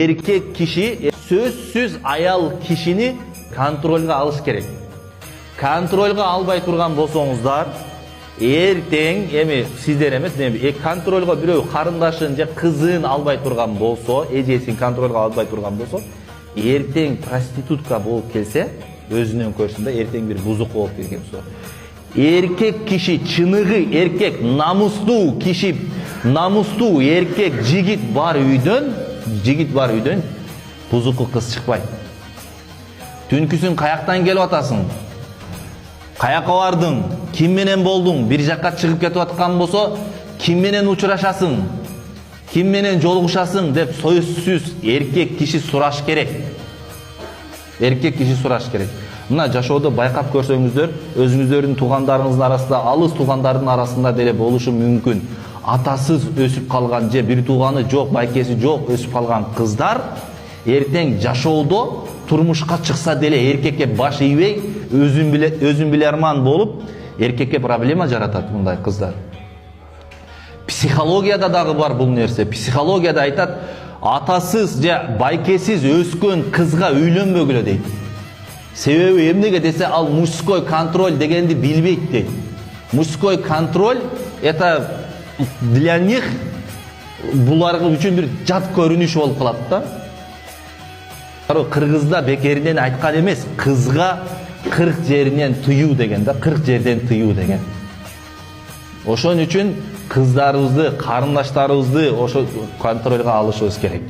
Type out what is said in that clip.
Erkek kişi sözsüz ayal kişini kontrolga alış gerek. Kontrolga albay turgan bolsoңуздар, эртең эми сиздер эмес, kontrolga бирөө карындашын же кызын албай турган болсо, эжесин kontrolga албай турган болсо, эртең проститутка болуп келсе, өзүнөн көрсүн да эртең бир бузук болуп келген болсо. Erkek kişi çınığı, erkek namuslu kişi, namuslu erkek jigit var үйдөн бузукку кыз чыкпайт. Түнкүсүн каяктан келип атасың? Каяка бардың? Ким менен болдуң? Бир жакка чыгып кетип аткан болсо, ким менен учурашасың? Ким менен жолугушасың деп сөзсүз эркек киши сураш керек. Эркек киши сураш керек. Мына жашоодо байкап көрсөңүздөр, өзүңүздөрдүн туугандарыңыздын арасында, алыс туугандардын арасында деле болушу мүмкүн. Атасыз өсүп калган же бир тууганы жок, байкеси жок өсүп калган кыздар эртең жашоодо турмушка чыкса деле эркекке баш ийбей, өзүн билерман болуп, эркекке проблема жаратат мындай кыздар. Психологияда дагы бар бул нерсе. Психологияда айтат, атасыз же байкесиз өскөн кызга үйлөнбөгүлө дейт. Себеби эмнеге десе, ал мужской контроль дегенди билбейт дейт. Мужской контроль это для них булар үчүн бир жат көрүнүш болуп калат да. Кыргызда бекеринен айткан эмес, кызга 40 жеринен тыюу деген да, 40 жерден тыюу деген. Ошон үчүн кыздарыбызды, карындаштарыбызды ошо контролга алышыбыз керек.